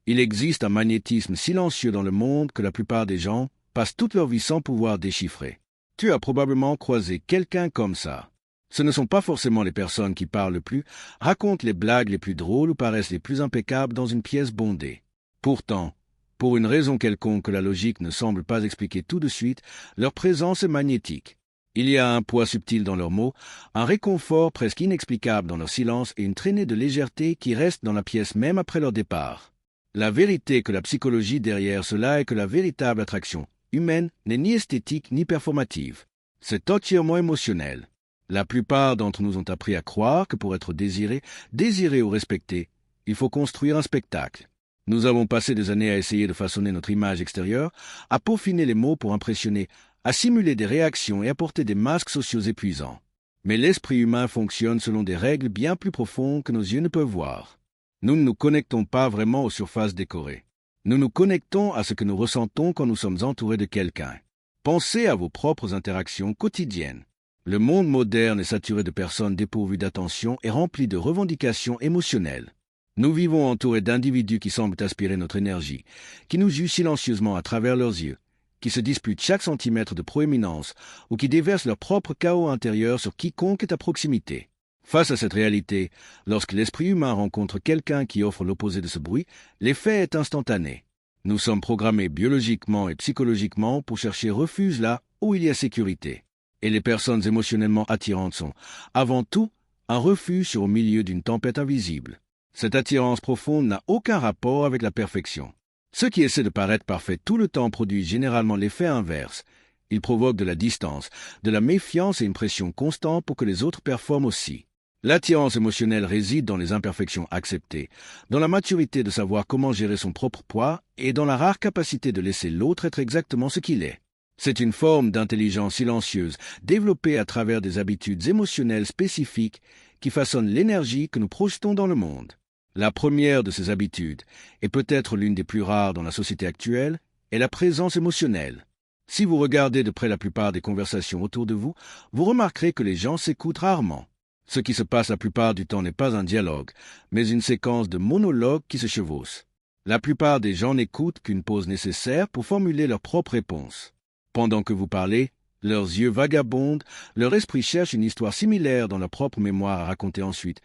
Il existe un magnétisme silencieux dans le monde que la plupart des gens passent toute leur vie sans pouvoir déchiffrer. Tu as probablement croisé quelqu'un comme ça. Ce ne sont pas forcément les personnes qui parlent le plus, racontent les blagues les plus drôles ou paraissent les plus impeccables dans une pièce bondée. Pourtant, pour une raison quelconque que la logique ne semble pas expliquer tout de suite, leur présence est magnétique. Il y a un poids subtil dans leurs mots, un réconfort presque inexplicable dans leur silence et une traînée de légèreté qui reste dans la pièce même après leur départ. La vérité que la psychologie derrière cela est que la véritable attraction humaine n'est ni esthétique ni performative. C'est entièrement émotionnel. La plupart d'entre nous ont appris à croire que pour être désiré ou respecté, il faut construire un spectacle. Nous avons passé des années à essayer de façonner notre image extérieure, à peaufiner les mots pour impressionner, à simuler des réactions et à porter des masques sociaux épuisants. Mais l'esprit humain fonctionne selon des règles bien plus profondes que nos yeux ne peuvent voir. Nous ne nous connectons pas vraiment aux surfaces décorées. Nous nous connectons à ce que nous ressentons quand nous sommes entourés de quelqu'un. Pensez à vos propres interactions quotidiennes. Le monde moderne est saturé de personnes dépourvues d'attention et rempli de revendications émotionnelles. Nous vivons entourés d'individus qui semblent aspirer notre énergie, qui nous jugent silencieusement à travers leurs yeux, qui se disputent chaque centimètre de proéminence ou qui déversent leur propre chaos intérieur sur quiconque est à proximité. Face à cette réalité, lorsque l'esprit humain rencontre quelqu'un qui offre l'opposé de ce bruit, l'effet est instantané. Nous sommes programmés biologiquement et psychologiquement pour chercher refuge là où il y a sécurité. Et les personnes émotionnellement attirantes sont, avant tout, un refuge au milieu d'une tempête invisible. Cette attirance profonde n'a aucun rapport avec la perfection. Ceux qui essaient de paraître parfaits tout le temps produisent généralement l'effet inverse. Ils provoquent de la distance, de la méfiance et une pression constante pour que les autres performent aussi. L'attirance émotionnelle réside dans les imperfections acceptées, dans la maturité de savoir comment gérer son propre poids et dans la rare capacité de laisser l'autre être exactement ce qu'il est. C'est une forme d'intelligence silencieuse, développée à travers des habitudes émotionnelles spécifiques qui façonnent l'énergie que nous projetons dans le monde. La première de ces habitudes, et peut-être l'une des plus rares dans la société actuelle, est la présence émotionnelle. Si vous regardez de près la plupart des conversations autour de vous, vous remarquerez que les gens s'écoutent rarement. Ce qui se passe la plupart du temps n'est pas un dialogue, mais une séquence de monologues qui se chevauchent. La plupart des gens n'écoutent qu'une pause nécessaire pour formuler leur propre réponse. Pendant que vous parlez, leurs yeux vagabondent, leur esprit cherche une histoire similaire dans leur propre mémoire à raconter ensuite,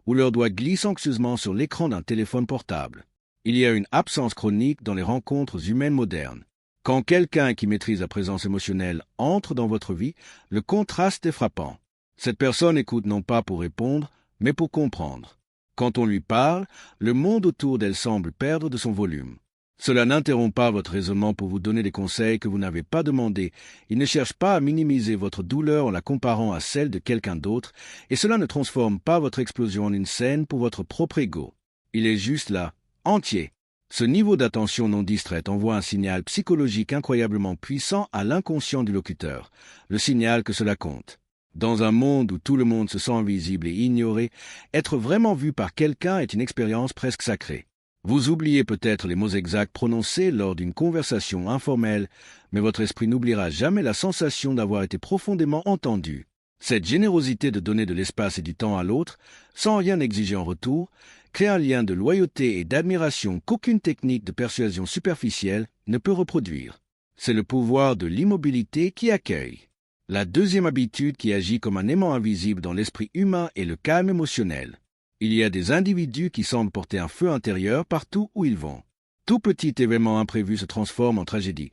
ou leurs doigts glissent anxieusement sur l'écran d'un téléphone portable. Il y a une absence chronique dans les rencontres humaines modernes. Quand quelqu'un qui maîtrise la présence émotionnelle entre dans votre vie, le contraste est frappant. Cette personne écoute non pas pour répondre, mais pour comprendre. Quand on lui parle, le monde autour d'elle semble perdre de son volume. Cela n'interrompt pas votre raisonnement pour vous donner des conseils que vous n'avez pas demandés. Il ne cherche pas à minimiser votre douleur en la comparant à celle de quelqu'un d'autre, et cela ne transforme pas votre explosion en une scène pour votre propre ego. Il est juste là, entier. Ce niveau d'attention non distraite envoie un signal psychologique incroyablement puissant à l'inconscient du locuteur, le signal que cela compte. Dans un monde où tout le monde se sent invisible et ignoré, être vraiment vu par quelqu'un est une expérience presque sacrée. Vous oubliez peut-être les mots exacts prononcés lors d'une conversation informelle, mais votre esprit n'oubliera jamais la sensation d'avoir été profondément entendu. Cette générosité de donner de l'espace et du temps à l'autre, sans rien exiger en retour, crée un lien de loyauté et d'admiration qu'aucune technique de persuasion superficielle ne peut reproduire. C'est le pouvoir de l'immobilité qui accueille. La deuxième habitude qui agit comme un aimant invisible dans l'esprit humain est le calme émotionnel. Il y a des individus qui semblent porter un feu intérieur partout où ils vont. Tout petit événement imprévu se transforme en tragédie.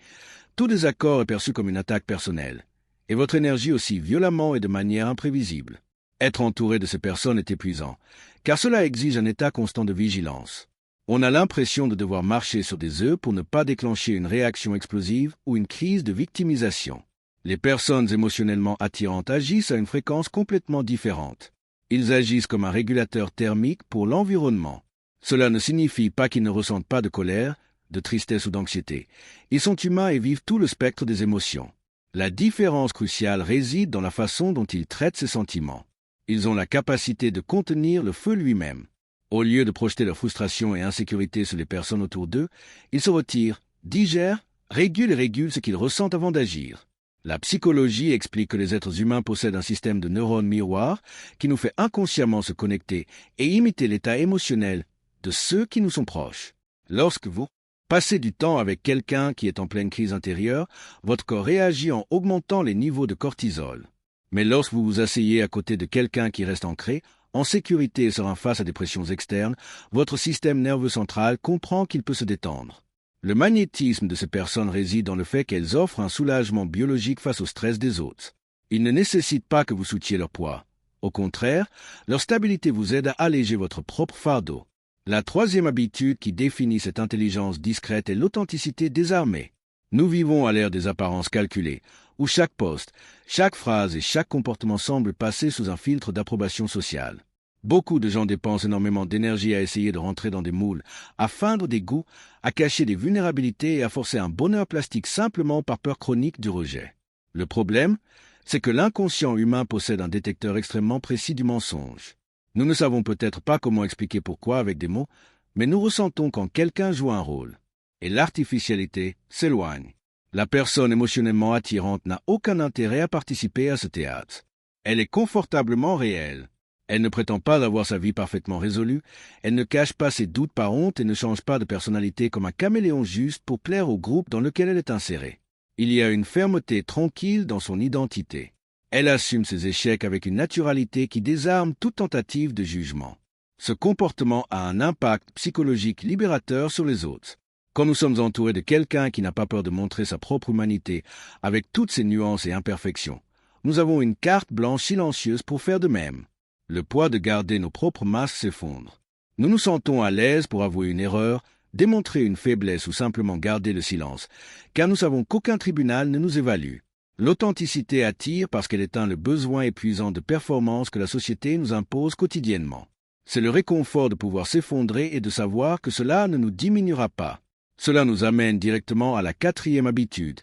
Tout désaccord est perçu comme une attaque personnelle. Et votre énergie aussi violemment et de manière imprévisible. Être entouré de ces personnes est épuisant, car cela exige un état constant de vigilance. On a l'impression de devoir marcher sur des œufs pour ne pas déclencher une réaction explosive ou une crise de victimisation. Les personnes émotionnellement attirantes agissent à une fréquence complètement différente. Ils agissent comme un régulateur thermique pour l'environnement. Cela ne signifie pas qu'ils ne ressentent pas de colère, de tristesse ou d'anxiété. Ils sont humains et vivent tout le spectre des émotions. La différence cruciale réside dans la façon dont ils traitent ces sentiments. Ils ont la capacité de contenir le feu lui-même. Au lieu de projeter leur frustration et insécurité sur les personnes autour d'eux, ils se retirent, digèrent, régulent ce qu'ils ressentent avant d'agir. La psychologie explique que les êtres humains possèdent un système de neurones miroirs qui nous fait inconsciemment se connecter et imiter l'état émotionnel de ceux qui nous sont proches. Lorsque vous passez du temps avec quelqu'un qui est en pleine crise intérieure, votre corps réagit en augmentant les niveaux de cortisol. Mais lorsque vous vous asseyez à côté de quelqu'un qui reste ancré, en sécurité et sera face à des pressions externes, votre système nerveux central comprend qu'il peut se détendre. Le magnétisme de ces personnes réside dans le fait qu'elles offrent un soulagement biologique face au stress des autres. Ils ne nécessitent pas que vous soutiez leur poids. Au contraire, leur stabilité vous aide à alléger votre propre fardeau. La troisième habitude qui définit cette intelligence discrète est l'authenticité désarmée. Nous vivons à l'ère des apparences calculées, où chaque poste, chaque phrase et chaque comportement semble passer sous un filtre d'approbation sociale. Beaucoup de gens dépensent énormément d'énergie à essayer de rentrer dans des moules, à feindre des goûts, à cacher des vulnérabilités et à forcer un bonheur plastique simplement par peur chronique du rejet. Le problème, c'est que l'inconscient humain possède un détecteur extrêmement précis du mensonge. Nous ne savons peut-être pas comment expliquer pourquoi avec des mots, mais nous ressentons quand quelqu'un joue un rôle. Et l'artificialité s'éloigne. La personne émotionnellement attirante n'a aucun intérêt à participer à ce théâtre. Elle est confortablement réelle. Elle ne prétend pas avoir sa vie parfaitement résolue, elle ne cache pas ses doutes par honte et ne change pas de personnalité comme un caméléon juste pour plaire au groupe dans lequel elle est insérée. Il y a une fermeté tranquille dans son identité. Elle assume ses échecs avec une naturalité qui désarme toute tentative de jugement. Ce comportement a un impact psychologique libérateur sur les autres. Quand nous sommes entourés de quelqu'un qui n'a pas peur de montrer sa propre humanité avec toutes ses nuances et imperfections, nous avons une carte blanche silencieuse pour faire de même. Le poids de garder nos propres masques s'effondre. Nous nous sentons à l'aise pour avouer une erreur, démontrer une faiblesse ou simplement garder le silence, car nous savons qu'aucun tribunal ne nous évalue. L'authenticité attire parce qu'elle éteint le besoin épuisant de performance que la société nous impose quotidiennement. C'est le réconfort de pouvoir s'effondrer et de savoir que cela ne nous diminuera pas. Cela nous amène directement à la quatrième habitude,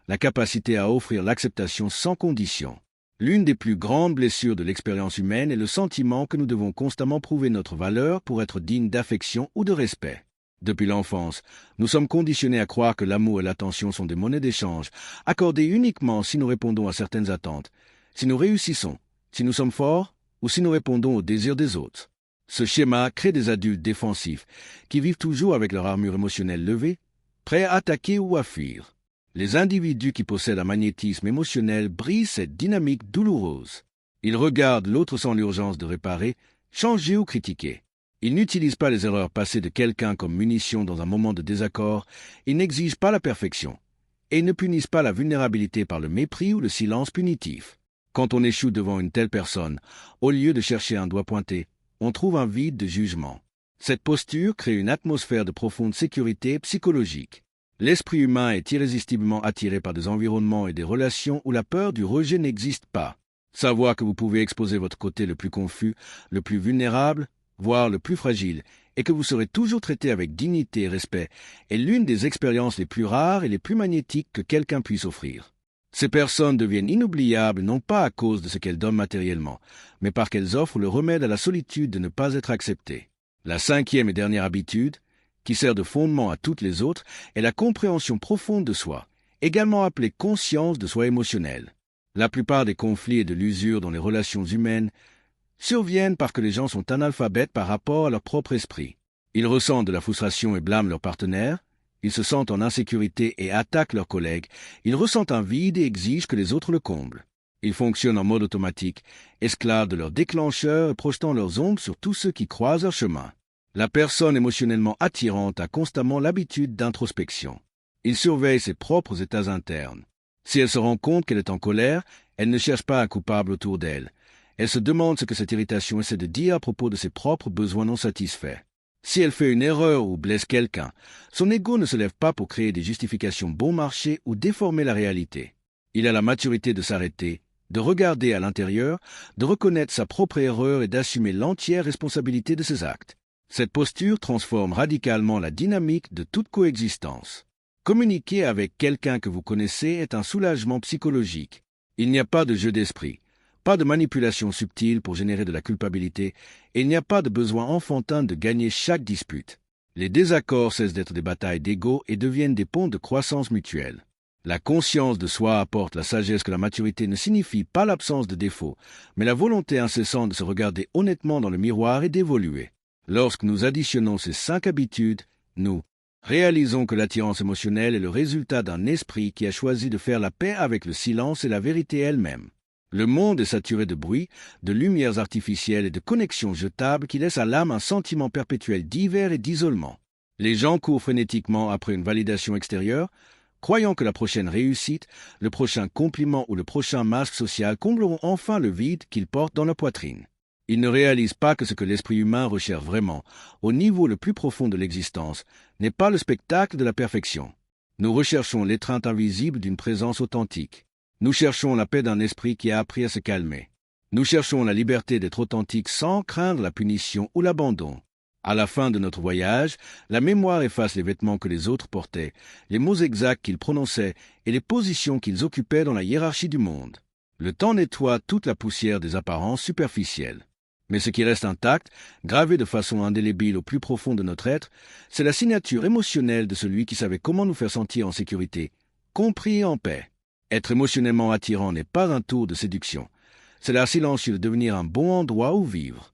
la capacité à offrir l'acceptation sans condition. L'une des plus grandes blessures de l'expérience humaine est le sentiment que nous devons constamment prouver notre valeur pour être dignes d'affection ou de respect. Depuis l'enfance, nous sommes conditionnés à croire que l'amour et l'attention sont des monnaies d'échange, accordées uniquement si nous répondons à certaines attentes, si nous réussissons, si nous sommes forts ou si nous répondons aux désirs des autres. Ce schéma crée des adultes défensifs qui vivent toujours avec leur armure émotionnelle levée, prêts à attaquer ou à fuir. Les individus qui possèdent un magnétisme émotionnel brisent cette dynamique douloureuse. Ils regardent l'autre sans l'urgence de réparer, changer ou critiquer. Ils n'utilisent pas les erreurs passées de quelqu'un comme munition dans un moment de désaccord, ils n'exigent pas la perfection, et ils ne punissent pas la vulnérabilité par le mépris ou le silence punitif. Quand on échoue devant une telle personne, au lieu de chercher un doigt pointé, on trouve un vide de jugement. Cette posture crée une atmosphère de profonde sécurité psychologique. L'esprit humain est irrésistiblement attiré par des environnements et des relations où la peur du rejet n'existe pas. Savoir que vous pouvez exposer votre côté le plus confus, le plus vulnérable, voire le plus fragile, et que vous serez toujours traité avec dignité et respect, est l'une des expériences les plus rares et les plus magnétiques que quelqu'un puisse offrir. Ces personnes deviennent inoubliables non pas à cause de ce qu'elles donnent matériellement, mais parce qu'elles offrent le remède à la solitude de ne pas être acceptées. La cinquième et dernière habitude, qui sert de fondement à toutes les autres, est la compréhension profonde de soi, également appelée conscience de soi émotionnelle. La plupart des conflits et de l'usure dans les relations humaines surviennent parce que les gens sont analphabètes par rapport à leur propre esprit. Ils ressentent de la frustration et blâment leur partenaire, ils se sentent en insécurité et attaquent leurs collègues, ils ressentent un vide et exigent que les autres le comblent. Ils fonctionnent en mode automatique, esclaves de leurs déclencheurs et projetant leurs ombres sur tous ceux qui croisent leur chemin. La personne émotionnellement attirante a constamment l'habitude d'introspection. Il surveille ses propres états internes. Si elle se rend compte qu'elle est en colère, elle ne cherche pas un coupable autour d'elle. Elle se demande ce que cette irritation essaie de dire à propos de ses propres besoins non satisfaits. Si elle fait une erreur ou blesse quelqu'un, son ego ne se lève pas pour créer des justifications bon marché ou déformer la réalité. Il a la maturité de s'arrêter, de regarder à l'intérieur, de reconnaître sa propre erreur et d'assumer l'entière responsabilité de ses actes. Cette posture transforme radicalement la dynamique de toute coexistence. Communiquer avec quelqu'un que vous connaissez est un soulagement psychologique. Il n'y a pas de jeu d'esprit, pas de manipulation subtile pour générer de la culpabilité, et il n'y a pas de besoin enfantin de gagner chaque dispute. Les désaccords cessent d'être des batailles d'ego et deviennent des ponts de croissance mutuelle. La conscience de soi apporte la sagesse que la maturité ne signifie pas l'absence de défauts, mais la volonté incessante de se regarder honnêtement dans le miroir et d'évoluer. Lorsque nous additionnons ces 5 habitudes, nous Réalisons que l'attirance émotionnelle est le résultat d'un esprit qui a choisi de faire la paix avec le silence et la vérité elle-même. Le monde est saturé de bruit, de lumières artificielles et de connexions jetables qui laissent à l'âme un sentiment perpétuel d'hiver et d'isolement. Les gens courent frénétiquement après une validation extérieure, croyant que la prochaine réussite, le prochain compliment ou le prochain masque social combleront enfin le vide qu'ils portent dans leur poitrine. Ils ne réalisent pas que ce que l'esprit humain recherche vraiment, au niveau le plus profond de l'existence, n'est pas le spectacle de la perfection. Nous recherchons l'étreinte invisible d'une présence authentique. Nous cherchons la paix d'un esprit qui a appris à se calmer. Nous cherchons la liberté d'être authentique sans craindre la punition ou l'abandon. À la fin de notre voyage, la mémoire efface les vêtements que les autres portaient, les mots exacts qu'ils prononçaient et les positions qu'ils occupaient dans la hiérarchie du monde. Le temps nettoie toute la poussière des apparences superficielles. Mais ce qui reste intact, gravé de façon indélébile au plus profond de notre être, c'est la signature émotionnelle de celui qui savait comment nous faire sentir en sécurité, compris et en paix. Être émotionnellement attirant n'est pas un tour de séduction. C'est l'art silencieux de devenir un bon endroit où vivre.